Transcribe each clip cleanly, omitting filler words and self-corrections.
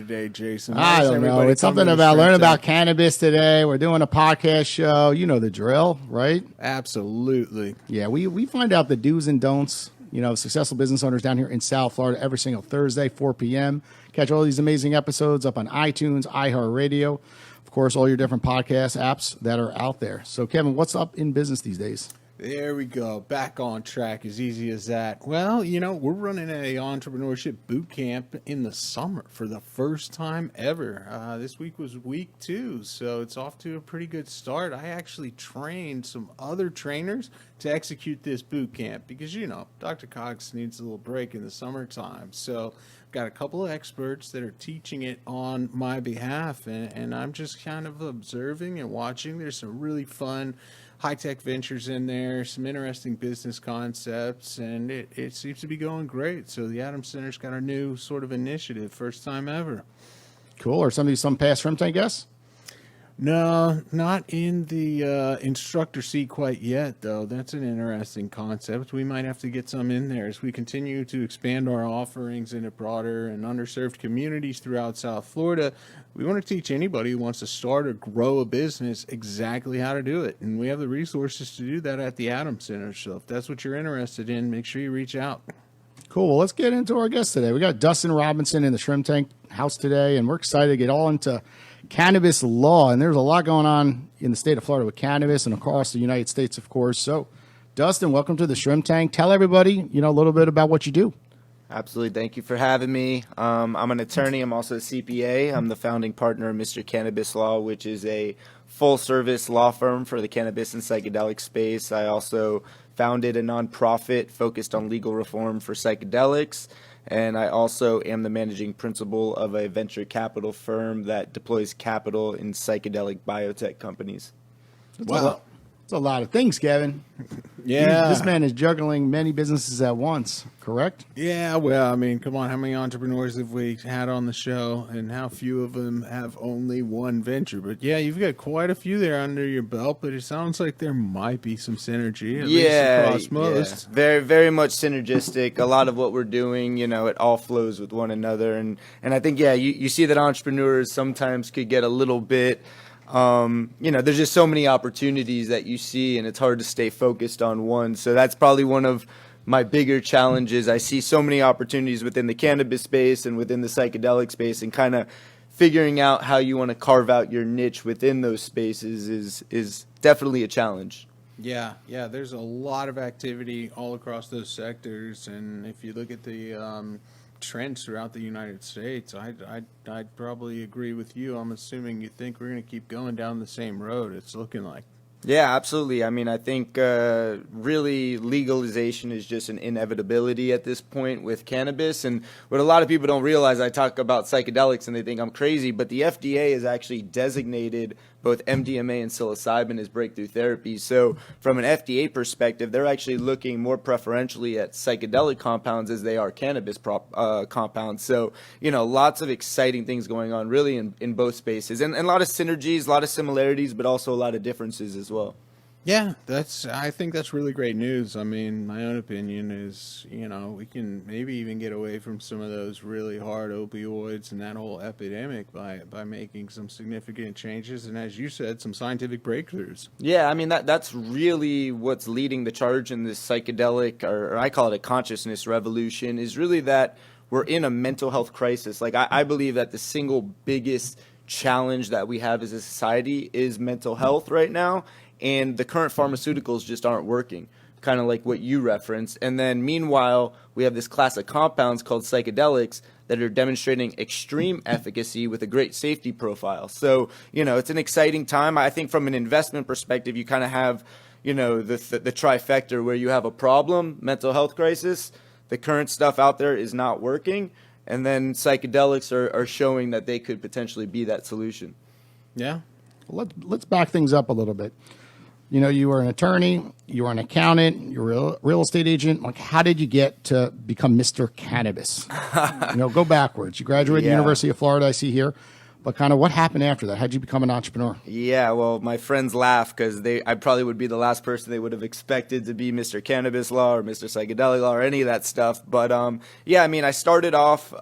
today, Jason? I don't know. It's something about learning about cannabis today. We're doing a podcast show. You know the drill, right? Absolutely. Yeah, we find out the do's and don'ts, successful business owners down here in South Florida every single Thursday, 4 p.m. Catch all these amazing episodes up on iTunes, iHeartRadio, of course, all your different podcast apps that are out there. So, Kevin, what's up in business these days? There we go. Back on track, as easy as that. Well, we're running a entrepreneurship boot camp in the summer for the first time ever. This week was week 2, so it's off to a pretty good start. I actually trained some other trainers to execute this boot camp because, Dr. Cox needs a little break in the summertime. So I've got a couple of experts that are teaching it on my behalf, and I'm just kind of observing and watching. There's some really fun high-tech ventures in there, some interesting business concepts, and it seems to be going great. So the Adams Center's got a new sort of initiative, first time ever. Cool. Or some past shrimp tank guests? No, not in the instructor seat quite yet, though. That's an interesting concept. We might have to get some in there as we continue to expand our offerings into broader and underserved communities throughout South Florida. We want to teach anybody who wants to start or grow a business exactly how to do it. And we have the resources to do that at the Adams Center. So if that's what you're interested in, make sure you reach out. Cool. Well, let's get into our guest today. We got Dustin Robinson in the Shrimp Tank house today, and we're excited to get all into cannabis law. And there's a lot going on in the state of Florida with cannabis and across the United States, of course. So, Dustin, welcome to the Shrimp Tank. Tell everybody, a little bit about what you do. Absolutely. Thank you for having me. I'm an attorney. I'm also a CPA. I'm the founding partner of Mr. Cannabis Law, which is a full-service law firm for the cannabis and psychedelic space. I also founded a nonprofit focused on legal reform for psychedelics, and I also am the managing principal of a venture capital firm that deploys capital in psychedelic biotech companies. Wow. It's a lot of things, Kevin. Yeah. This man is juggling many businesses at once, correct? Yeah, well, I mean, come on, how many entrepreneurs have we had on the show, and how few of them have only one venture? But yeah, you've got quite a few there under your belt, but it sounds like there might be some synergy, at least across most. Yeah. Very, very much synergistic. A lot of what we're doing, it all flows with one another. And I think, you see that entrepreneurs sometimes could get a little bit... there's just so many opportunities that you see, and it's hard to stay focused on one. So that's probably one of my bigger challenges. I see so many opportunities within the cannabis space and within the psychedelic space, and kind of figuring out how you want to carve out your niche within those spaces is definitely a challenge. Yeah, there's a lot of activity all across those sectors, and if you look at the trends throughout the United States, I'd probably agree with you. I'm assuming you think we're going to keep going down the same road, it's looking like. Yeah, absolutely. I mean, I think really legalization is just an inevitability at this point with cannabis. And what a lot of people don't realize, I talk about psychedelics and they think I'm crazy, but the FDA has actually designated both MDMA and psilocybin as breakthrough therapies. So from an FDA perspective, they're actually looking more preferentially at psychedelic compounds as they are cannabis compounds. So, lots of exciting things going on really in both spaces, and a lot of synergies, a lot of similarities, but also a lot of differences as well. Yeah, I think that's really great news. I mean, my own opinion is, we can maybe even get away from some of those really hard opioids and that whole epidemic by making some significant changes and, as you said, some scientific breakthroughs. Yeah, I mean, that's really what's leading the charge in this psychedelic, or I call it a consciousness revolution, is really that we're in a mental health crisis. Like, I believe that the single biggest challenge that we have as a society is mental health right now. And the current pharmaceuticals just aren't working, kind of like what you referenced. And then meanwhile, we have this class of compounds called psychedelics that are demonstrating extreme efficacy with a great safety profile. So, it's an exciting time. I think from an investment perspective, you kind of have, the trifecta where you have a problem, mental health crisis, the current stuff out there is not working, and then psychedelics are showing that they could potentially be that solution. Yeah. Let's back things up a little bit. You were an attorney, you were an accountant, you were a real estate agent. Like, how did you get to become Mr. Cannabis? Go backwards. You graduated University of Florida, I see here. But kind of what happened after that? How'd you become an entrepreneur? Yeah, well, my friends laugh because I probably would be the last person they would have expected to be Mr. Cannabis Law or Mr. Psychedelic Law or any of that stuff. But yeah, I mean, I started off,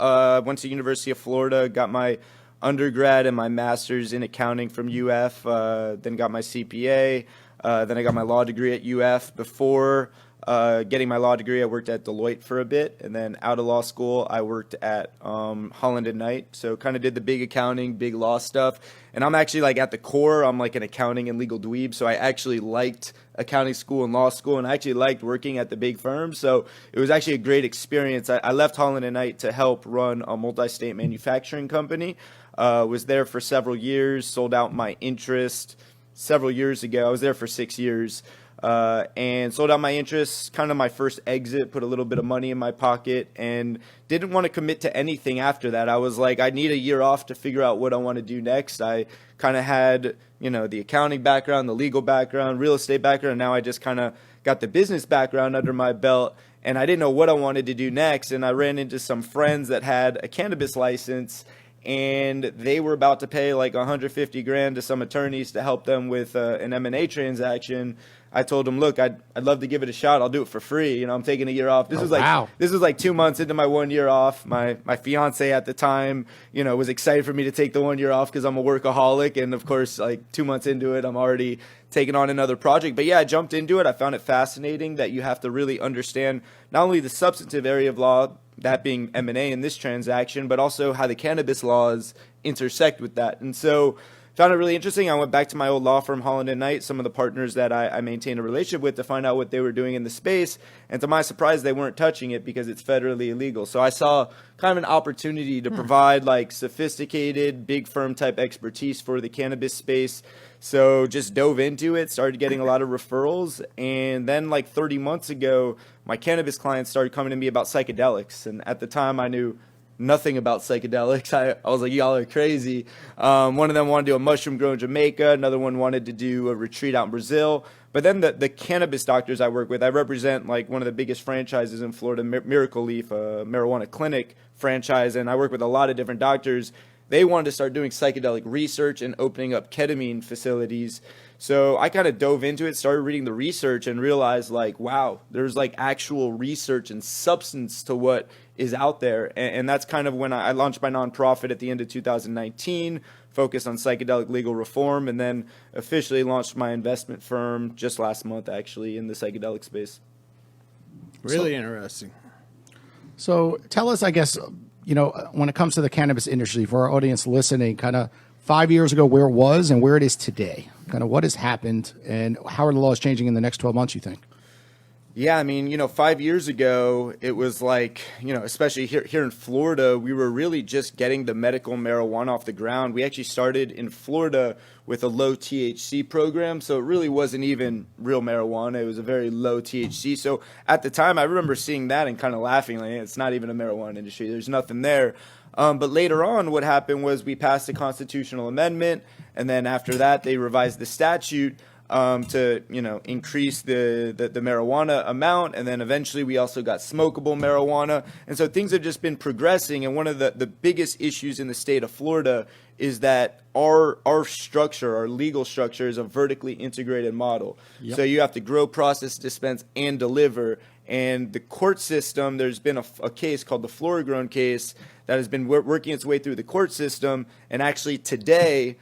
went to University of Florida, got my undergrad and my master's in accounting from UF, then got my CPA, then I got my law degree at UF. Before getting my law degree, I worked at Deloitte for a bit, and then out of law school, I worked at Holland and Knight. So kind of did the big accounting, big law stuff. And I'm actually like at the core, I'm like an accounting and legal dweeb. So I actually liked accounting school and law school, and I actually liked working at the big firms. So it was actually a great experience. I left Holland and Knight to help run a multi-state manufacturing company. Was there for several years, sold out my interest several years ago. I was there for 6 years. And sold out my interests, kind of my first exit, put a little bit of money in my pocket, and didn't want to commit to anything after that. I was like, I need a year off to figure out what I want to do next. I kind of had, the accounting background, the legal background, real estate background, and now I just kind of got the business background under my belt, and I didn't know what I wanted to do next. And I ran into some friends that had a cannabis license, and they were about to pay like 150 grand to some attorneys to help them with an M&A transaction. I told them, look, I'd love to give it a shot. I'll do it for free. I'm taking a year off. This was like 2 months into my 1 year off. My fiance at the time, was excited for me to take the 1 year off because I'm a workaholic. And of course, like 2 months into it, I'm already taking on another project. But yeah, I jumped into it. I found it fascinating that you have to really understand not only the substantive area of law, that being M&A in this transaction, but also how the cannabis laws intersect with that. And so found it really interesting. I went back to my old law firm, Holland and Knight, some of the partners that I maintained a relationship with, to find out what they were doing in the space. And to my surprise, they weren't touching it because it's federally illegal. So I saw kind of an opportunity to provide like sophisticated, big firm type expertise for the cannabis space. So just dove into it, started getting a lot of referrals. And then like 30 months ago, my cannabis clients started coming to me about psychedelics. And at the time, I knew nothing about psychedelics. I was like, y'all are crazy. One of them wanted to do a mushroom grow in Jamaica. Another one wanted to do a retreat out in Brazil. But then the cannabis doctors I work with, I represent like one of the biggest franchises in Florida, Miracle Leaf, a marijuana clinic franchise. And I work with a lot of different doctors. They wanted to start doing psychedelic research and opening up ketamine facilities. So I kind of dove into it, started reading the research, and realized like, wow, there's like actual research and substance to what is out there. And that's kind of when I launched my nonprofit at the end of 2019, focused on psychedelic legal reform, and then officially launched my investment firm just last month, actually, in the psychedelic space. Really interesting. So tell us, I guess, when it comes to the cannabis industry, for our audience listening, kind of 5 years ago, where it was and where it is today, kind of what has happened and how are the laws changing in the next 12 months, you think? Yeah, I mean, 5 years ago, it was like, especially here in Florida, we were really just getting the medical marijuana off the ground. We actually started in Florida with a low THC program, so it really wasn't even real marijuana. It was a very low THC. So at the time, I remember seeing that and kind of laughing, like, it's not even a marijuana industry. There's nothing there. But later on, what happened was we passed a constitutional amendment, and then after that, they revised the statute to increase the marijuana amount, and then eventually we also got smokable marijuana. And so things have just been progressing, and one of the biggest issues in the state of Florida is that our structure, our legal structure, is a vertically integrated model. Yep. So you have to grow, process, dispense, and deliver. And the court system, there's been a case called the Flora Grown case that has been working its way through the court system, and actually today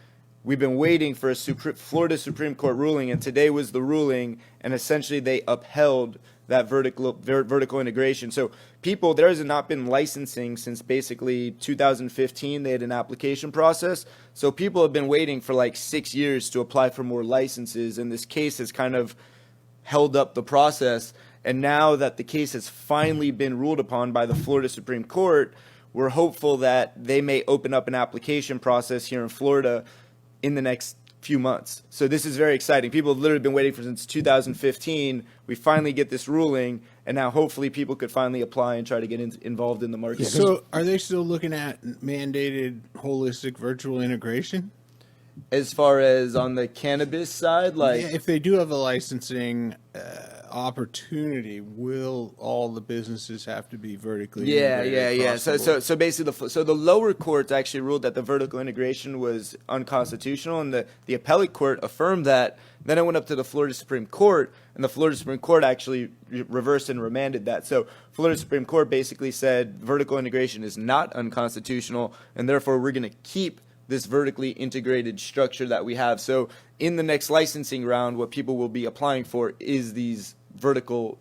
we've been waiting for a Florida Supreme Court ruling, and today was the ruling, and essentially they upheld that vertical integration. So there has not been licensing since basically 2015. They had an application process. So people have been waiting for like 6 years to apply for more licenses, and this case has kind of held up the process. And now that the case has finally been ruled upon by the Florida Supreme Court, we're hopeful that they may open up an application process here in Florida in the next few months. So this is very exciting. People have literally been waiting for since 2015. We finally get this ruling, and now hopefully people could finally apply and try to get involved in the market. So are they still looking at mandated holistic virtual integration? As far as on the cannabis side, like if they do have a licensing, opportunity, will all the businesses have to be vertically Yeah, integrated yeah. across the board? So basically, the lower courts actually ruled that the vertical integration was unconstitutional, and the appellate court affirmed that. Then it went up to the Florida Supreme Court, and the Florida Supreme Court actually reversed and remanded that. So Florida Supreme Court basically said vertical integration is not unconstitutional, and therefore we're going to keep this vertically integrated structure that we have. So in the next licensing round, what people will be applying for is these vertically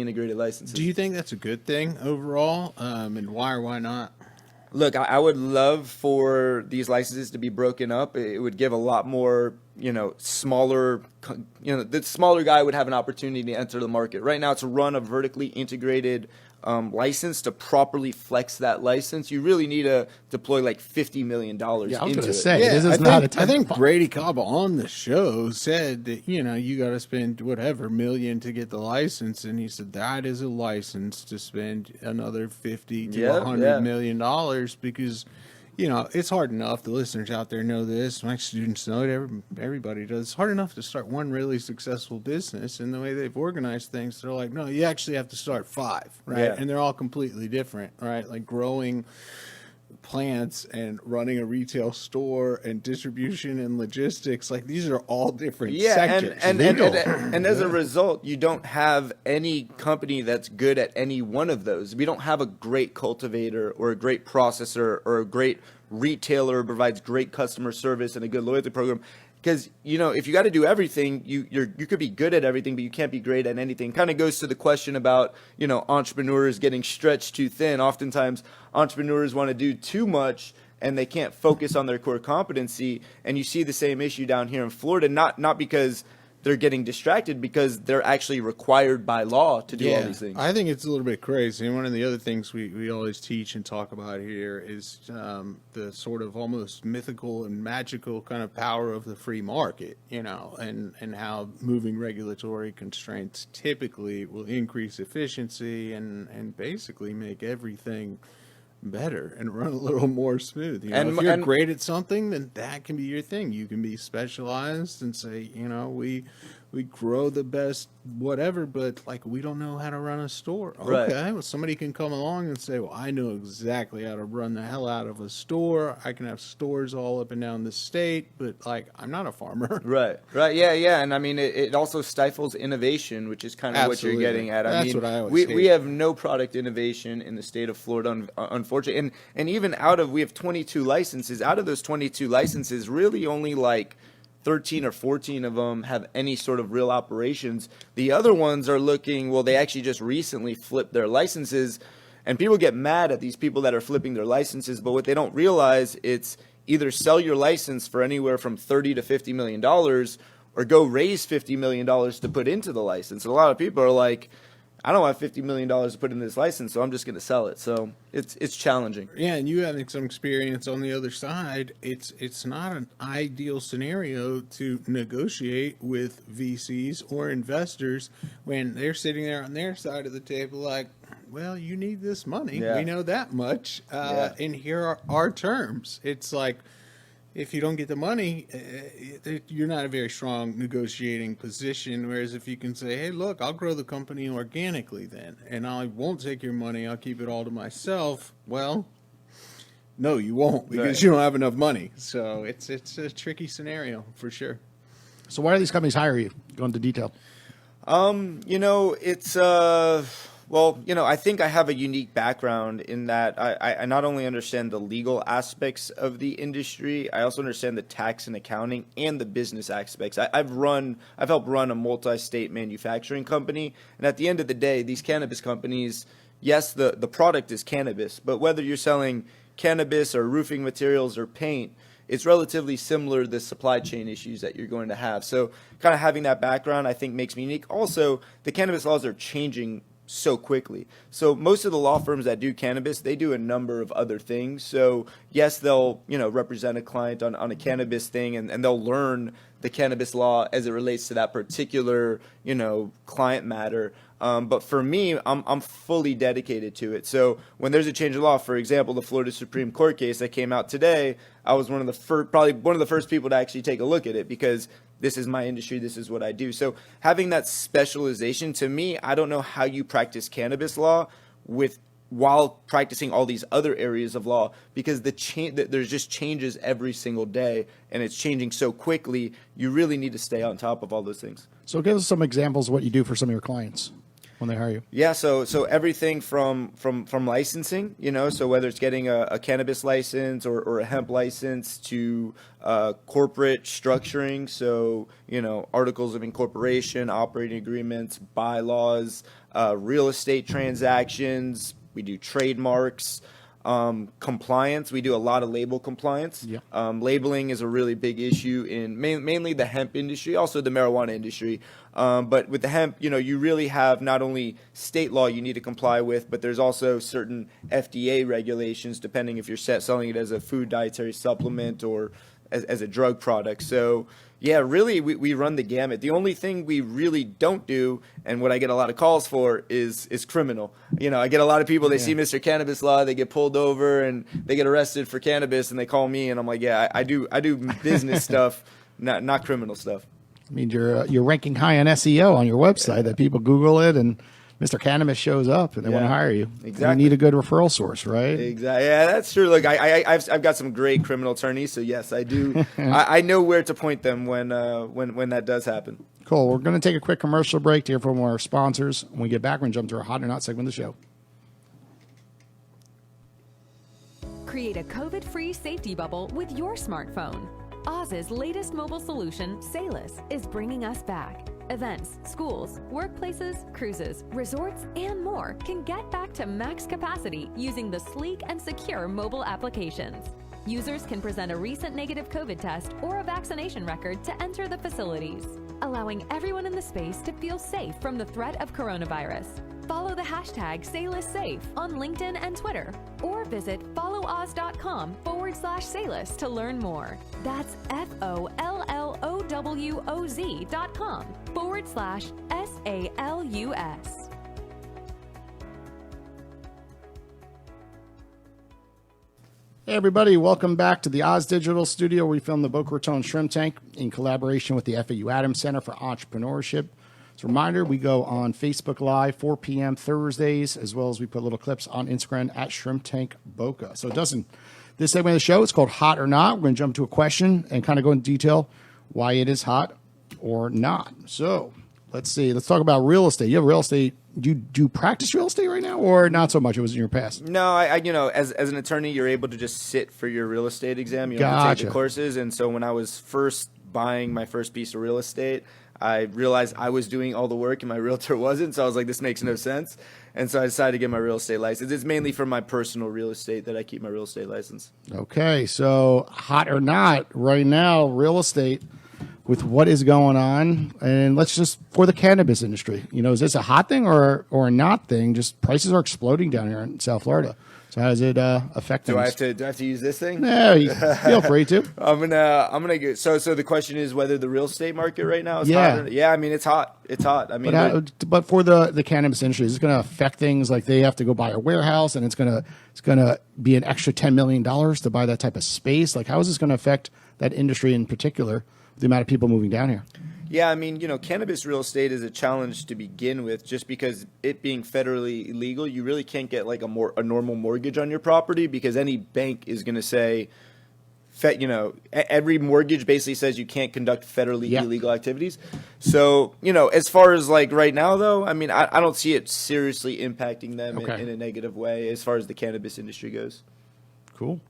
integrated licenses. Do you think that's a good thing overall? And why or why not? Look, I would love for these licenses to be broken up. It would give a lot more, smaller, the smaller guy would have an opportunity to enter the market. Right now, to run a vertically integrated license, to properly flex that license, you really need to deploy like $50 million Yeah, I was into going to it. say, Yeah, this is I not think, a I think Brady Cobb on the show said that, you got to spend whatever million to get the license. And he said that is a license to spend another 50 to Yeah, $100 million dollars because, it's hard enough. The listeners out there know this. My students know it. Everybody does. It's hard enough to start one really successful business. And the way they've organized things, they're like, no, you actually have to start 5, right? Yeah. And they're all completely different, right? Like growing plants and running a retail store and distribution and logistics, like these are all different sectors. And as a result, you don't have any company that's good at any one of those. We don't have a great cultivator or a great processor or a great retailer who provides great customer service and a good loyalty program. Because, if you got to do everything, you could be good at everything, but you can't be great at anything. Kind of goes to the question about, entrepreneurs getting stretched too thin. Oftentimes, entrepreneurs want to do too much and they can't focus on their core competency. And you see the same issue down here in Florida, not because they're getting distracted, because they're actually required by law to do all these things. I think it's a little bit crazy. And one of the other things we always teach and talk about here is the sort of almost mythical and magical kind of power of the free market, and how moving regulatory constraints typically will increase efficiency and basically make everything better and run a little more smooth. If you're great at something, then that can be your thing. You can be specialized and say, we grow the best whatever, but like we don't know how to run a store. Right. Okay, well somebody can come along and say, well, I know exactly how to run the hell out of a store. I can have stores all up and down the state, but like I'm not a farmer. Right. Yeah. And I mean, it also stifles innovation, which is kind of Absolutely. what you're getting at. That's what I always we hate. have no product innovation in the state of Florida, unfortunately. And even we have 22 licenses. Out of those 22 licenses, really only like 13 or 14 of them have any sort of real operations. The other ones are they actually just recently flipped their licenses, and people get mad at these people that are flipping their licenses, but what they don't realize, it's either sell your license for anywhere from $30 to $50 million or go raise $50 million to put into the license. And a lot of people are like, I don't have $50 million to put in this license, so I'm just going to sell it. So it's challenging. Yeah, and you having some experience on the other side, it's not an ideal scenario to negotiate with VCs or investors when they're sitting there on their side of the table like, well, you need this money. Yeah. We know that much. And here are our terms. It's like, if you don't get the money, you're not in a very strong negotiating position. Whereas if you can say, hey, look, I'll grow the company organically then, and I won't take your money, I'll keep it all to myself. Well, no, you won't, because Right. you don't have enough money. So it's a tricky scenario for sure. So why do these companies hire you? Go into detail. It's I think I have a unique background in that I not only understand the legal aspects of the industry, I also understand the tax and accounting and the business aspects. I've helped run a multi-state manufacturing company, and at the end of the day, these cannabis companies, yes, the product is cannabis, but whether you're selling cannabis or roofing materials or paint, it's relatively similar to the supply chain issues that you're going to have. So kind of having that background, I think, makes me unique. Also, the cannabis laws are changing so quickly. So most of the law firms that do cannabis, they do a number of other things. So yes, they'll represent a client on a cannabis thing, and they'll learn the cannabis law as it relates to that particular, client matter. But for me, I'm fully dedicated to it. So when there's a change of law, for example, the Florida Supreme Court case that came out today, I was probably one of the first people to actually take a look at it, because this is my industry, this is what I do. So having that specialization, to me, I don't know how you practice cannabis law while practicing all these other areas of law, because there's just changes every single day, and it's changing so quickly. You really need to stay on top of all those things. So give us some examples of what you do for some of your clients when they hire you. Yeah, so everything from licensing, so whether it's getting a cannabis license or a hemp license, to corporate structuring, so articles of incorporation, operating agreements, bylaws, real estate transactions. We do trademarks, compliance. We do a lot of label compliance. Yeah. Labeling is a really big issue in mainly the hemp industry, also the marijuana industry. But with the hemp, you really have not only state law you need to comply with, but there's also certain FDA regulations, depending if you're selling it as a food dietary supplement or as a drug product. So yeah, really, we run the gamut. The only thing we really don't do, and what I get a lot of calls for, is criminal. I get a lot of people, they see Mr. Cannabis Law, they get pulled over, and they get arrested for cannabis, and they call me, and I'm like, yeah, I do business stuff, not criminal stuff. I mean, you're ranking high on SEO on your website, that people Google it and Mr. Cannabis shows up and they want to hire you. Exactly. And you need a good referral source, right? Exactly. Yeah, that's true. Look, I've got some great criminal attorneys, so yes, I do. I know where to point them when that does happen. Cool. We're going to take a quick commercial break to hear from our sponsors. When we get back, we're going to jump to our Hot or Not segment of the show. Create a COVID-free safety bubble with your smartphone. Oz's latest mobile solution, Salus, is bringing us back. Events, schools, workplaces, cruises, resorts, and more can get back to max capacity using the sleek and secure mobile applications. Users can present a recent negative COVID test or a vaccination record to enter the facilities, allowing everyone in the space to feel safe from the threat of coronavirus. Follow the hashtag SalusSafe on LinkedIn and Twitter, or visit followoz.com/Salus to learn more. That's FOLLOWOZ.com/SALUS. Hey everybody, welcome back to the Oz Digital Studio, where we film the Boca Raton Shrimp Tank in collaboration with the FAU Adams Center for Entrepreneurship. As a reminder, we go on Facebook Live 4 p.m. Thursdays, as well as we put little clips on Instagram at Shrimp Tank Boca. So Dustin, this segment of the show is called Hot or Not. We're going to jump to a question and kind of go into detail why it is hot or not. So let's see. Let's talk about real estate. You have real estate. Do you practice real estate right now, or not so much? It was in your past. No, I as an attorney, you're able to just sit for your real estate exam. You don't have to take the courses. And so when I was first buying my first piece of real estate, I realized I was doing all the work and my realtor wasn't. So I was like, this makes no sense. And so I decided to get my real estate license. It's mainly for my personal real estate that I keep my real estate license. Okay, so hot or not right now, real estate with what is going on, and let's just for the cannabis industry. Is this a hot thing or a not thing? Just prices are exploding down here in South Florida. So how does it affect things? Do I have to use this thing? Yeah, you feel free to. I'm gonna get so the question is whether the real estate market right now is hot. Yeah, I mean it's hot. It's hot. I mean, but for the cannabis industry, is it going to affect things like they have to go buy a warehouse and it's gonna be an extra $10 million to buy that type of space? Like, how is this going to affect that industry in particular? The amount of people moving down here. Yeah, I mean, cannabis real estate is a challenge to begin with, just because it being federally illegal, you really can't get like a normal mortgage on your property, because any bank is going to say, every mortgage basically says you can't conduct federally illegal activities. So, as far as like right now, though, I mean, I don't see it seriously impacting them in a negative way as far as the cannabis industry goes. Cool.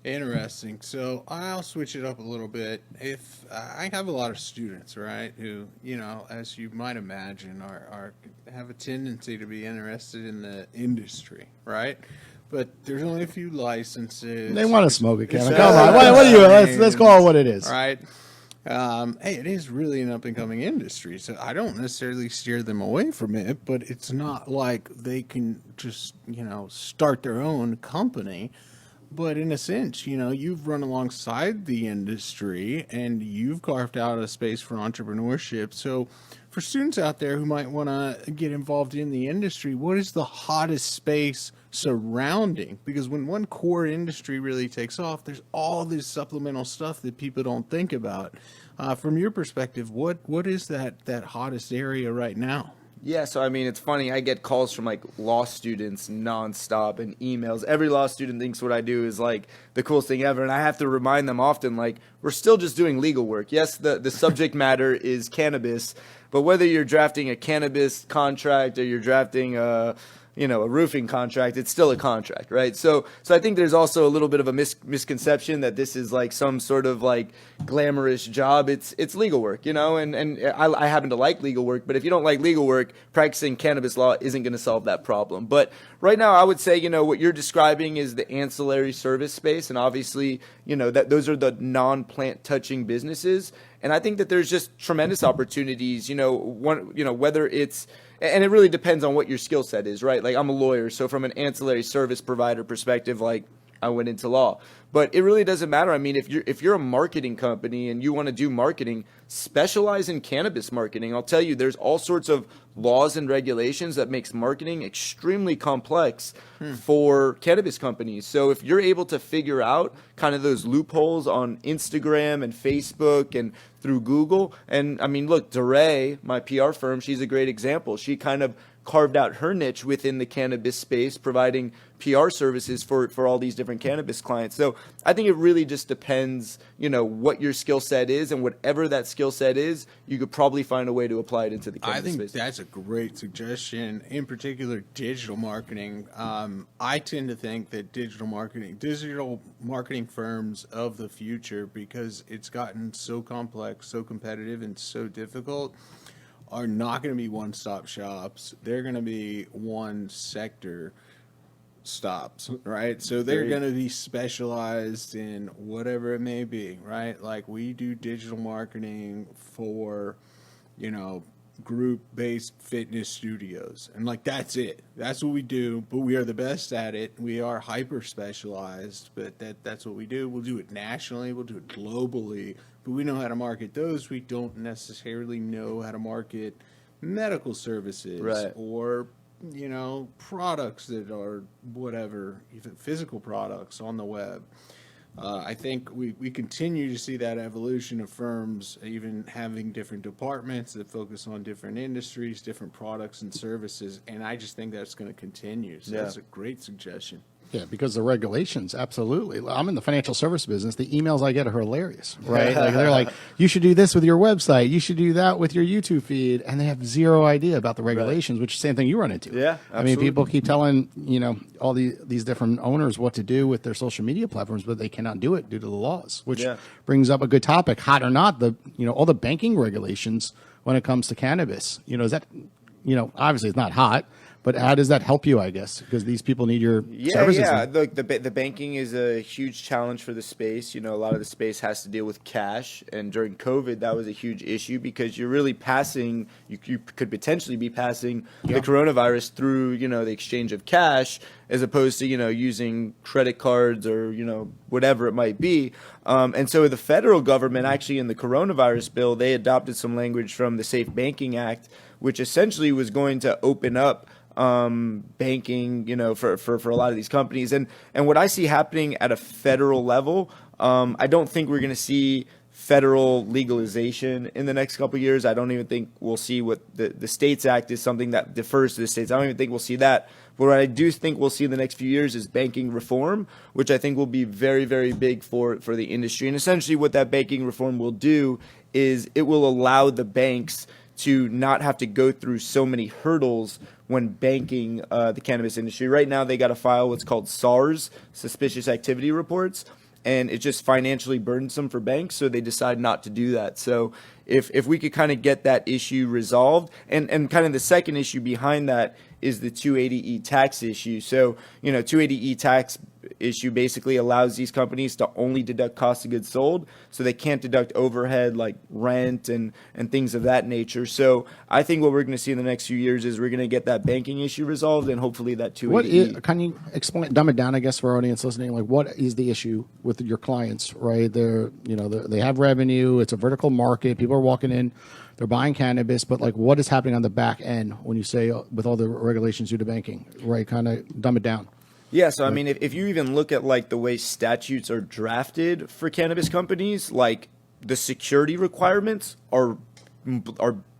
Interesting. So I'll switch it up a little bit. If I have a lot of students, right, who, as you might imagine, have a tendency to be interested in the industry, right? But there's only a few licenses. They want to smoke it, Kevin. Come on. What do you? Let's call it what it is. Right. Hey, it is really an up-and-coming industry, so I don't necessarily steer them away from it, but it's not like they can just, start their own company. But in a sense, you've run alongside the industry and you've carved out a space for entrepreneurship. So for students out there who might want to get involved in the industry, what is the hottest space surrounding? Because when one core industry really takes off, there's all this supplemental stuff that people don't think about. From your perspective, what is that hottest area right now? Yeah, so I mean, it's funny. I get calls from like law students nonstop and emails. Every law student thinks what I do is like the coolest thing ever, and I have to remind them often, like, we're still just doing legal work. Yes, the subject matter is cannabis, but whether you're drafting a cannabis contract or you're drafting a roofing contract, it's still a contract, right? So I think there's also a little bit of a misconception that this is like some sort of like glamorous job. It's legal work, and I happen to like legal work, but if you don't like legal work, practicing cannabis law isn't going to solve that problem. But right now, I would say, what you're describing is the ancillary service space, and obviously, that those are the non-plant touching businesses. And I think that there's just tremendous opportunities, whether it's, and it really depends on what your skill set is, right? Like, I'm a lawyer, so from an ancillary service provider perspective, like, I went into law. But it really doesn't matter. I mean, if you're a marketing company and you want to do marketing, specialize in cannabis marketing. I'll tell you, there's all sorts of laws and regulations that makes marketing extremely complex for cannabis companies. So if you're able to figure out kind of those loopholes on Instagram and Facebook and through Google, and I mean, look, DeRay, my PR firm, she's a great example. She kind of carved out her niche within the cannabis space, providing PR services for all these different cannabis clients. So I think it really just depends, what your skill set is, and whatever that skill set is, you could probably find a way to apply it into the cannabis space. I think that's a great suggestion, in particular digital marketing. I tend to think that digital marketing firms of the future, because it's gotten so complex, so competitive, and so difficult, are not going to be one-stop shops. They're going to be one sector stops, right? So they're going to be specialized in whatever it may be, right? Like, we do digital marketing for, group-based fitness studios. And like, that's it. That's what we do, but we are the best at it. We are hyper-specialized, but that's what we do. We'll do it nationally. We'll do it globally. But we know how to market those. We don't necessarily know how to market medical services, right, or, products that are whatever, even physical products on the web. I think we continue to see that evolution of firms even having different departments that focus on different industries, different products and services, and I just think that's going to continue. So that's a great suggestion. Yeah, because the regulations, absolutely. I'm in the financial service business. The emails I get are hilarious, right? Like, they're like, you should do this with your website. You should do that with your YouTube feed. And they have zero idea about the regulations, which is the same thing you run into. Yeah, absolutely. I mean, people keep telling, all these different owners what to do with their social media platforms, but they cannot do it due to the laws, which brings up a good topic, hot or not, all the banking regulations when it comes to cannabis. Is that, obviously it's not hot, but how does that help you, I guess? Because these people need your services. Yeah, the banking is a huge challenge for the space. A lot of the space has to deal with cash. And during COVID, that was a huge issue because you're really passing, you could potentially be passing the coronavirus through, the exchange of cash as opposed to, using credit cards or, whatever it might be. And so the federal government, actually in the coronavirus bill, they adopted some language from the Safe Banking Act, which essentially was going to open up banking, for a lot of these companies. And what I see happening at a federal level, I don't think we're going to see federal legalization in the next couple of years. I don't even think we'll see what the States Act is something that defers to the states. I don't even think we'll see that. But what I do think we'll see in the next few years is banking reform, which I think will be very, very big for the industry. And essentially what that banking reform will do is it will allow the banks to not have to go through so many hurdles when banking the cannabis industry. Right now, they got to file what's called SARS, Suspicious Activity Reports, and it's just financially burdensome for banks, so they decide not to do that. So if we could kind of get that issue resolved, and kind of the second issue behind that is the 280E tax issue. So, 280E tax issue basically allows these companies to only deduct cost of goods sold, so they can't deduct overhead like rent and things of that nature. So I think what we're going to see in the next few years is we're going to get that banking issue resolved, and hopefully that 280E. Can you explain, dumb it down, I guess, for our audience listening? Like, what is the issue with your clients, right? They have revenue. It's a vertical market. People are walking in, they're buying cannabis, but like, what is happening on the back end when you say with all the regulations due to banking, right? Kind of dumb it down. Yeah, so I mean, if you even look at like the way statutes are drafted for cannabis companies, like the security requirements are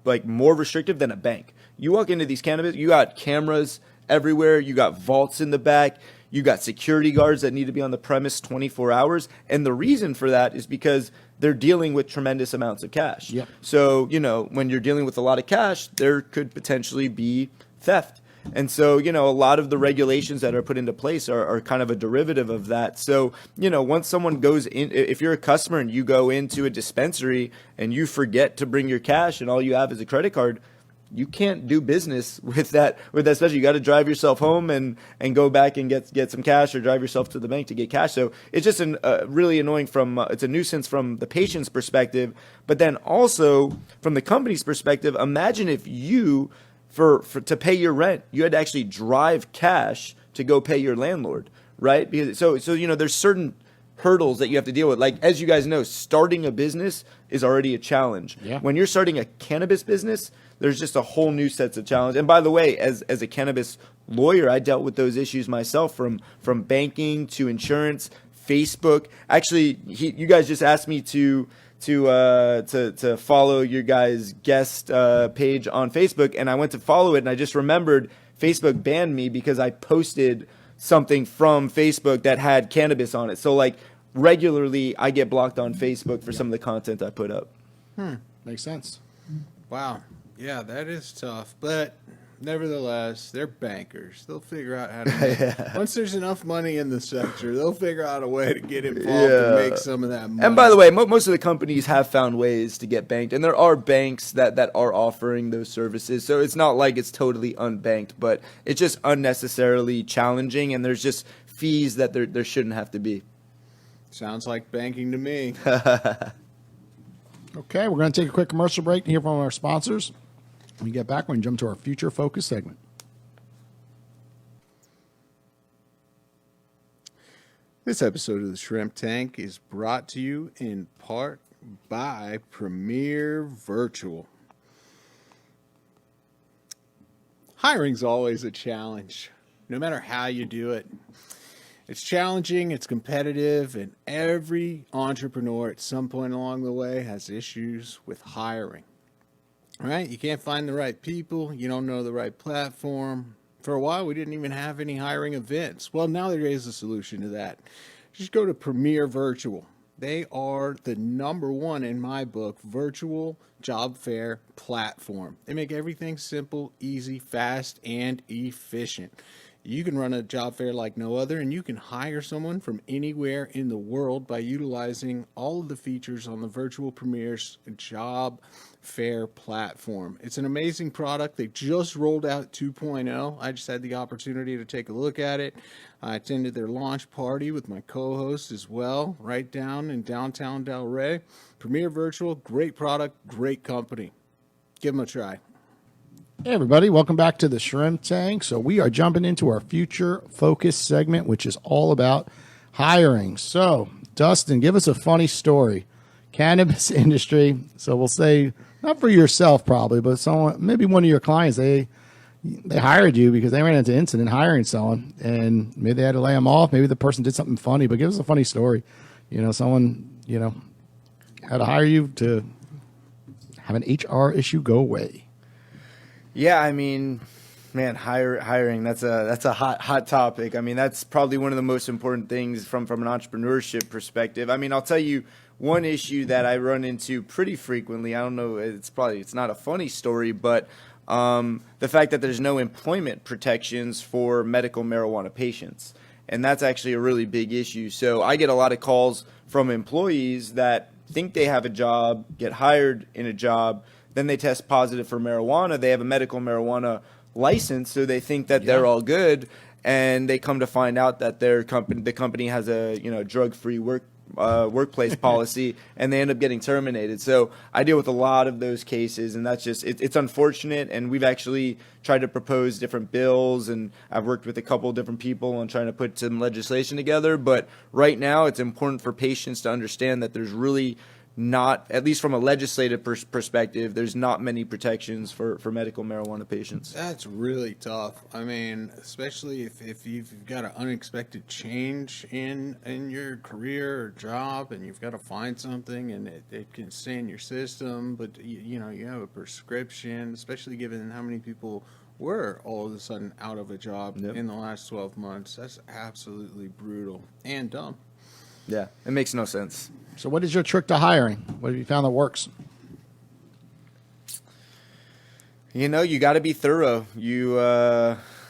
like more restrictive than a bank. You walk into these cannabis, you got cameras everywhere, you got vaults in the back, you got security guards that need to be on the premise 24 hours, and the reason for that is because they're dealing with tremendous amounts of cash. Yep. So, when you're dealing with a lot of cash, there could potentially be theft. And so, a lot of the regulations that are put into place are kind of a derivative of that. So, once someone goes in, if you're a customer and you go into a dispensary and you forget to bring your cash and all you have is a credit card, you can't do business with that especially. You got to drive yourself home and go back and get some cash, or drive yourself to the bank to get cash. So it's just really annoying it's a nuisance from the patient's perspective, but then also from the company's perspective. Imagine if you, to pay your rent, you had to actually drive cash to go pay your landlord, right? Because so there's certain hurdles that you have to deal with. Like, as you guys know, starting a business is already a challenge. Yeah. When you're starting a cannabis business, there's just a whole new set of challenges. And by the way, as a cannabis lawyer, I dealt with those issues myself, from banking to insurance, Facebook. Actually, you guys just asked me to follow your guys' guest page on Facebook, and I went to follow it, and I just remembered Facebook banned me because I posted something from Facebook that had cannabis on it. So like regularly, I get blocked on Facebook for some of the content I put up. Makes sense. Wow. Yeah, that is tough. But nevertheless, they're bankers. They'll figure out how to once there's enough money in the sector, they'll figure out a way to get involved and make some of that money. And by the way, most of the companies have found ways to get banked, and there are banks that are offering those services. So it's not like it's totally unbanked, but it's just unnecessarily challenging, and there's just fees that there shouldn't have to be. Sounds like banking to me. Okay, we're going to take a quick commercial break and hear from our sponsors. When we get back, we're going to jump to our future focus segment. This episode of the Shrimp Tank is brought to you in part by Premier Virtual. Hiring's always a challenge, no matter how you do it. It's challenging, it's competitive, and every entrepreneur at some point along the way has issues with hiring. All right? You can't find the right people, you don't know the right platform. For a while, we didn't even have any hiring events. Well, now there is a solution to that. Just go to Premier Virtual. They are the #1 in my book virtual job fair platform. They make everything simple, easy, fast, and efficient. You can run a job fair like no other, and you can hire someone from anywhere in the world by utilizing all of the features on the Virtual Premier's job fair platform. It's an amazing product. They just rolled out 2.0. I just had the opportunity to take a look at it. I attended their launch party with my co-host as well, right down in downtown Delray. Premier Virtual, great product, great company. Give them a try. Hey, everybody. Welcome back to the Shrimp Tank. So we are jumping into our future focus segment, which is all about hiring. So, Dustin, give us a funny story. Cannabis industry. So we'll say, not for yourself probably, but someone, maybe one of your clients, they hired you because they ran into incident hiring someone, and maybe they had to lay them off. Maybe the person did something funny, but give us a funny story. Someone, had to hire you to have an HR issue go away. Yeah, I mean, man, hiring, that's a hot topic. I mean, that's probably one of the most important things from an entrepreneurship perspective. I mean, I'll tell you one issue that I run into pretty frequently. I don't know, it's not a funny story, but the fact that there's no employment protections for medical marijuana patients. And that's actually a really big issue. So I get a lot of calls from employees that think they have a job, get hired in a job, then they test positive for marijuana. They have a medical marijuana license, so they think that they're all good. and they come to find out that the company has a drug-free workplace policy, and they end up getting terminated. So I deal with a lot of those cases, and that's just it's unfortunate. And we've actually tried to propose different bills, and I've worked with a couple of different people on trying to put some legislation together. But right now, it's important for patients to understand that there's really not, at least from a legislative perspective, there's not many protections for medical marijuana patients. That's really tough. I mean, especially if you've got an unexpected change in your career or job, and you've got to find something, and it can stay in your system, but you have a prescription, especially given how many people were all of a sudden out of a job in the last 12 months. That's absolutely brutal and dumb. Yeah, it makes no sense. So what is your trick to hiring? What have you found that works? You got to be thorough.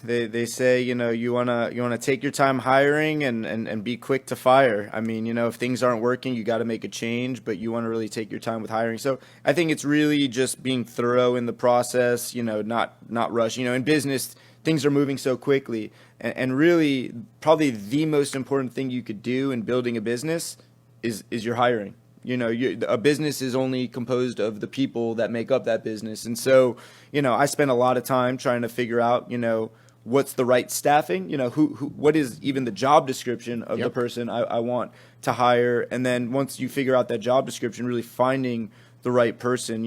They say, you wanna take your time hiring and be quick to fire. I mean, if things aren't working, you got to make a change, but you want to really take your time with hiring. So I think it's really just being thorough in the process, not rush. In business, things are moving so quickly, and really probably the most important thing you could do in building a business is your hiring. A business is only composed of the people that make up that business. And so, I spend a lot of time trying to figure out, what's the right staffing, what is even the job description of the person I want to hire. And then once you figure out that job description, really finding the right person.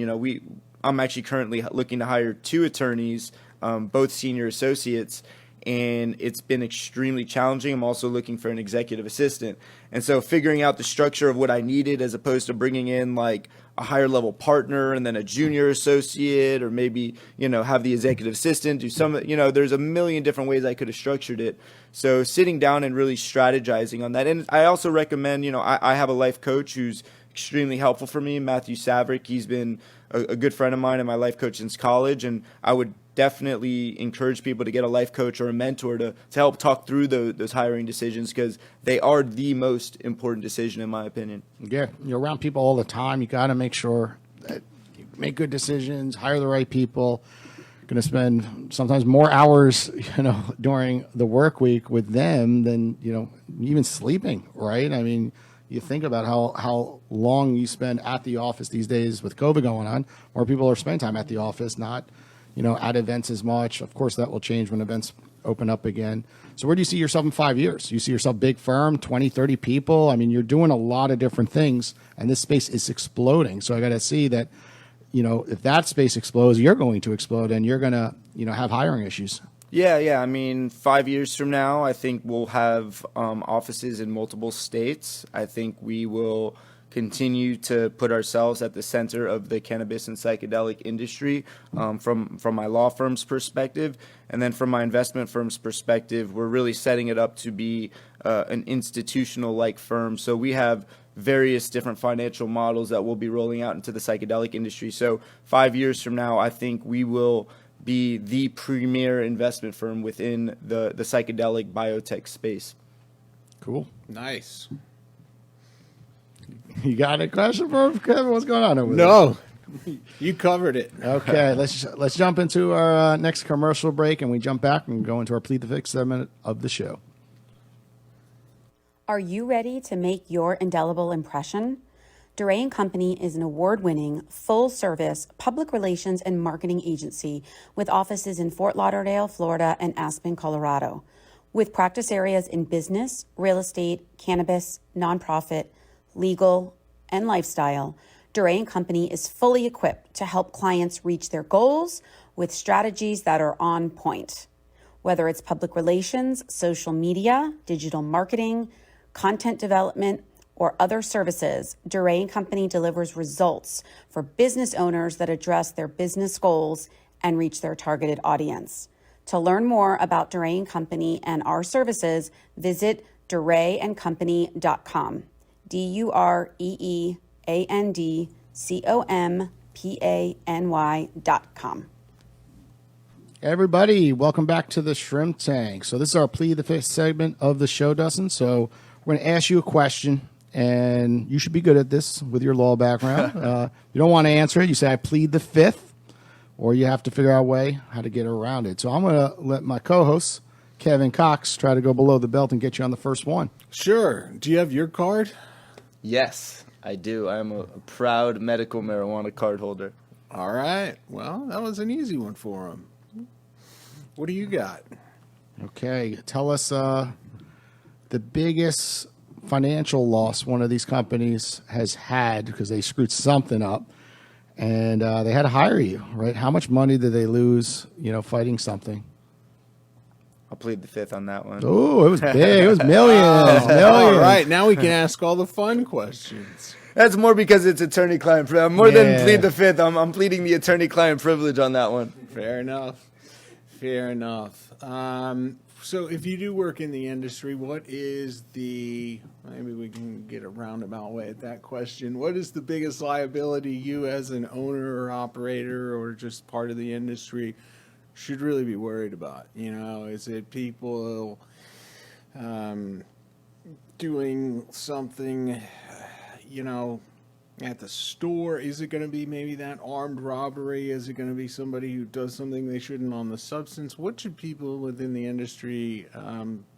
I'm actually currently looking to hire 2 attorneys, both senior associates, and it's been extremely challenging. I'm also looking for an executive assistant. And so figuring out the structure of what I needed, as opposed to bringing in like a higher level partner and then a junior associate, or maybe, have the executive assistant do some, there's a million different ways I could have structured it. So sitting down and really strategizing on that. And I also recommend, I have a life coach who's extremely helpful for me, Matthew Savrick. He's been a good friend of mine and my life coach since college, and I would definitely encourage people to get a life coach or a mentor to help talk through those hiring decisions, because they are the most important decision, in my opinion. Yeah, you're around people all the time. You got to make sure that you make good decisions, hire the right people. Going to spend sometimes more hours, during the work week with them than, even sleeping, right? I mean, you think about how long you spend at the office these days with COVID going on. More people are spending time at the office, not at events as much. Of course, that will change when events open up again. So where do you see yourself in 5 years? You see yourself big firm, 20, 30 people? I mean, you're doing a lot of different things, and this space is exploding. So I got to see that, if that space explodes, you're going to explode, and you're going to, have hiring issues. Yeah. I mean, 5 years from now, I think we'll have offices in multiple states. I think we will continue to put ourselves at the center of the cannabis and psychedelic industry, from my law firm's perspective. And then from my investment firm's perspective, we're really setting it up to be an institutional-like firm. So we have various different financial models that we'll be rolling out into the psychedelic industry. So 5 years from now, I think we will be the premier investment firm within the psychedelic biotech space. Cool. Nice. You got a question for Kevin? What's going on over there? No, you covered it. Okay, let's jump into our next commercial break, and we jump back and go into our Plead the Fifth segment of the show. Are you ready to make your indelible impression? DeRay & Company is an award-winning, full-service public relations and marketing agency with offices in Fort Lauderdale, Florida, and Aspen, Colorado. With practice areas in business, real estate, cannabis, nonprofit, legal, and lifestyle, DeRay & Company is fully equipped to help clients reach their goals with strategies that are on point. Whether it's public relations, social media, digital marketing, content development, or other services, DeRay & Company delivers results for business owners that address their business goals and reach their targeted audience. To learn more about DeRay & Company and our services, visit DeRayandCompany.com. DeRayandCompany.com. Everybody, welcome back to the Shrimp Tank. So this is our Plead the Fifth segment of the show, Dustin. So we're going to ask you a question, and you should be good at this with your law background. You don't want to answer it. You say, I plead the fifth, or you have to figure out a way how to get around it. So I'm going to let my co-hosts Kevin Cox try to go below the belt and get you on the first one. Sure. Do you have your card? Yes, I do. I'm a proud medical marijuana card holder. All right. Well, that was an easy one for him. What do you got? Okay, tell us the biggest financial loss one of these companies has had because they screwed something up, and they had to hire you, right? How much money did they lose, fighting something? I'll plead the fifth on that one. Oh, it was big. It was millions. All right. Now we can ask all the fun questions. That's more because it's attorney-client privilege. More Yeah. than plead the fifth, I'm pleading the attorney-client privilege on that one. Fair enough. Fair enough. So if you do work in the industry, what is maybe we can get a roundabout way at that question. What is the biggest liability you as an owner or operator or just part of the industry should really be worried about? Is it people doing something, at the store? Is it going to be maybe that armed robbery? Is it going to be somebody who does something they shouldn't on the substance? What should people within the industry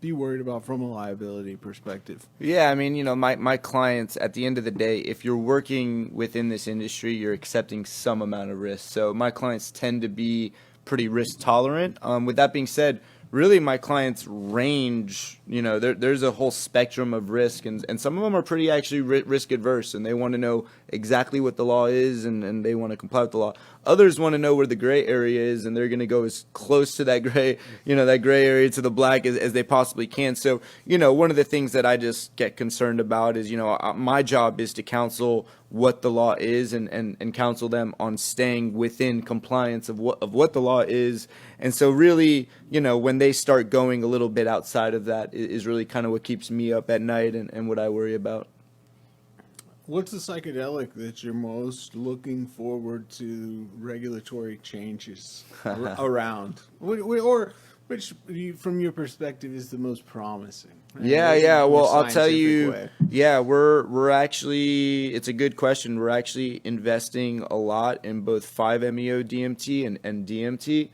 be worried about from a liability perspective? Yeah, I mean, my clients, at the end of the day, if you're working within this industry, you're accepting some amount of risk. So my clients tend to be pretty risk tolerant. With that being said, really my clients range, there's a whole spectrum of risk, and some of them are pretty actually risk adverse, and they want to know exactly what the law is, and they want to comply with the law. Others want to know where the gray area is, and they're going to go as close to that gray, that gray area to the black as they possibly can. So, one of the things that I just get concerned about is, my job is to counsel what the law is and counsel them on staying within compliance of what the law is. And so really, when they start going a little bit outside of that is really kind of what keeps me up at night and what I worry about. What's the psychedelic that you're most looking forward to regulatory changes around? Which, from your perspective, is the most promising? Yeah. Well, I'll tell Scientific you. way. Yeah, we're actually. It's a good question. We're actually investing a lot in both 5-MeO DMT and DMT.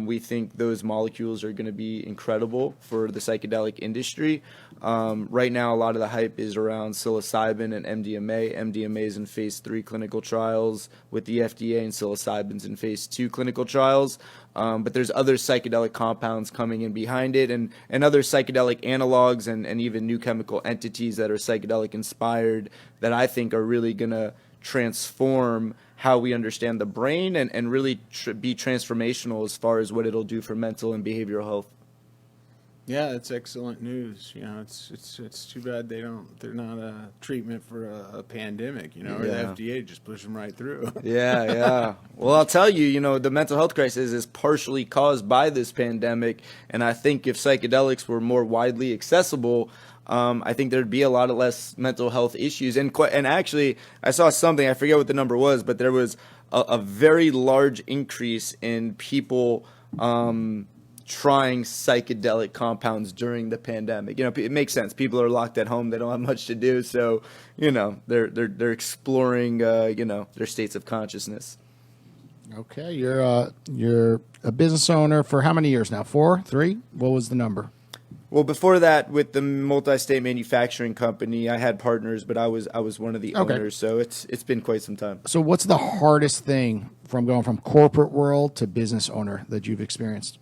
We think those molecules are going to be incredible for the psychedelic industry. Right now, a lot of the hype is around psilocybin and MDMA. MDMA is in phase 3 clinical trials with the FDA, and psilocybin's in phase 2 clinical trials. But there's other psychedelic compounds coming in behind it, and other psychedelic analogs and even new chemical entities that are psychedelic inspired that I think are really going to transform how we understand the brain and really be transformational as far as what it'll do for mental and behavioral health. Yeah, that's excellent news. It's too bad they're not a treatment for a pandemic, or the FDA just push them right through. Yeah. Well, I'll tell you, the mental health crisis is partially caused by this pandemic, and I think if psychedelics were more widely accessible, I think there'd be a lot of less mental health issues. And actually, I saw something, I forget what the number was, but there was a very large increase in people trying psychedelic compounds during the pandemic. It makes sense. People are locked at home; they don't have much to do, so they're exploring their states of consciousness. Okay, you're a business owner for how many years now? 4, 3? What was the number? Well, before that, with the multi-state manufacturing company, I had partners, but I was one of the owners, so it's been quite some time. So what's the hardest thing from going from corporate world to business owner that you've experienced?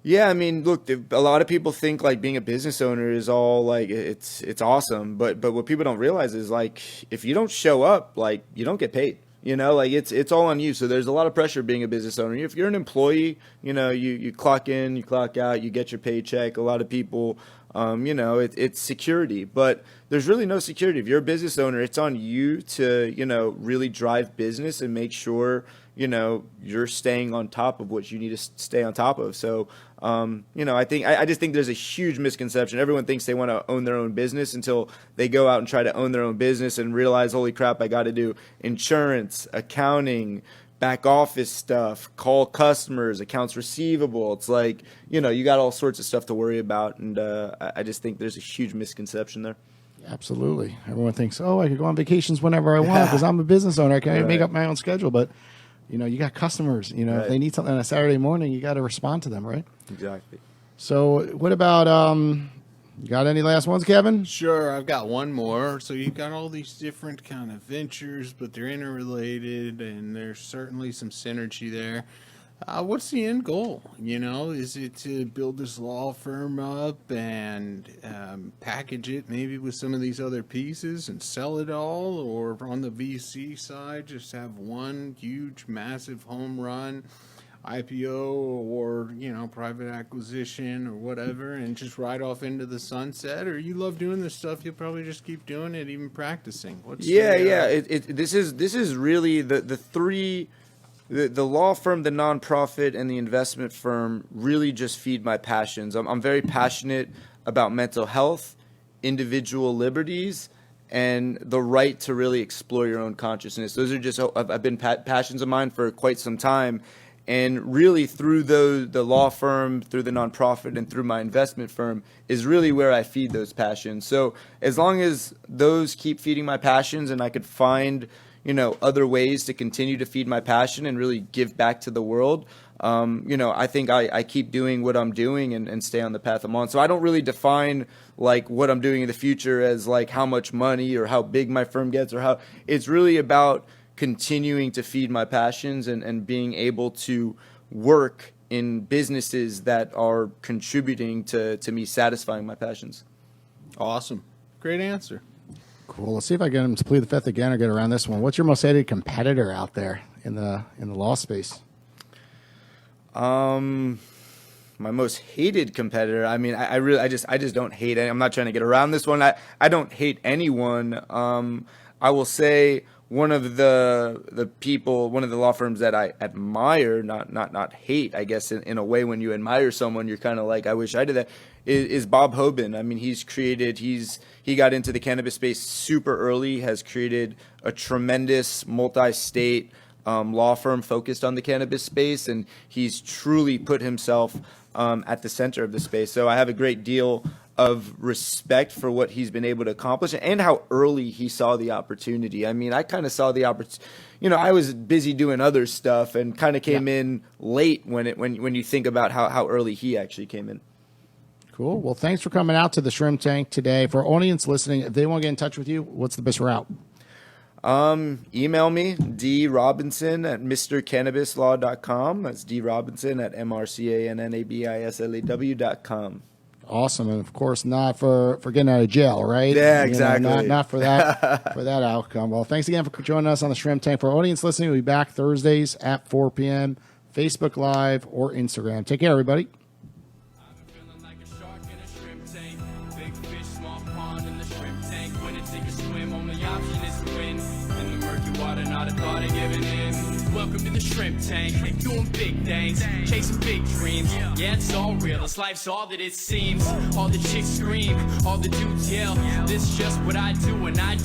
Yeah, I mean, look, a lot of people think like being a business owner is all like it's awesome, but what people don't realize is like if you don't show up, like you don't get paid. It's all on you. So there's a lot of pressure being a business owner. If you're an employee, you clock in, you clock out, you get your paycheck. A lot of people, it's security, but there's really no security. If you're a business owner, it's on you to, really drive business and make sure, you're staying on top of what you need to stay on top of. So, I just think there's a huge misconception. Everyone thinks they want to own their own business until they go out and try to own their own business and realize, holy crap, I got to do insurance, accounting, back office stuff, call customers, accounts receivable. It's like, you got all sorts of stuff to worry about. And I just think there's a huge misconception there. Absolutely. Everyone thinks, I could go on vacations whenever I want because I'm a business owner. I can make up my own schedule. But You got customers. If Right. they need something on a Saturday morning, you got to respond to them, right? Exactly. So what about you got any last ones, Kevin? Sure, I've got one more. So you've got all these different kind of ventures, but they're interrelated, and there's certainly some synergy there. What's the end goal? Is it to build this law firm up and package it maybe with some of these other pieces and sell it all? Or on the VC side, just have one huge, massive home run IPO or, private acquisition or whatever and just ride off into the sunset? Or you love doing this stuff, you'll probably just keep doing it, even practicing. This is really the three. The law firm, the nonprofit, and the investment firm really just feed my passions. I'm very passionate about mental health, individual liberties, and the right to really explore your own consciousness. Those are just have been passions of mine for quite some time. And really through the law firm, through the nonprofit, and through my investment firm is really where I feed those passions. So as long as those keep feeding my passions and I could find other ways to continue to feed my passion and really give back to the world, I think I keep doing what I'm doing and stay on the path I'm on. So I don't really define like what I'm doing in the future as like how much money or how big my firm gets or how. It's really about continuing to feed my passions and being able to work in businesses that are contributing to me satisfying my passions. Awesome. Great answer. Cool. Let's see if I get him to plead the fifth again or get around this one. What's your most hated competitor out there in the law space? My most hated competitor. I mean, I just don't hate any. I'm not trying to get around this one. I don't hate anyone. I will say one of the people, one of the law firms that I admire, not hate, I guess in a way. When you admire someone, you're kind of like, I wish I did that. Is Bob Hoban. I mean, he got into the cannabis space super early, has created a tremendous multi-state law firm focused on the cannabis space, and he's truly put himself at the center of the space. So I have a great deal of respect for what he's been able to accomplish and how early he saw the opportunity. I mean, I kind of saw the opportunity. I was busy doing other stuff and kind of came in late when you think about how early he actually came in. Cool. Well, thanks for coming out to the Shrimp Tank today. For our audience listening, if they want to get in touch with you, what's the best route? Email me, drobinson@mrcannabislaw.com. That's drobinson@mrcannabislaw.com. Awesome. And of course, not for getting out of jail, right? Yeah, exactly. Not for that for that outcome. Well, thanks again for joining us on the Shrimp Tank. For our audience listening, we'll be back Thursdays at 4 p.m., Facebook Live or Instagram. Take care, everybody. Welcome to the Shrimp Tank, doing big things, chasing big dreams. Yeah, it's all real, this life's all that it seems. All the chicks scream, all the dudes yell. This is just what I do and I do.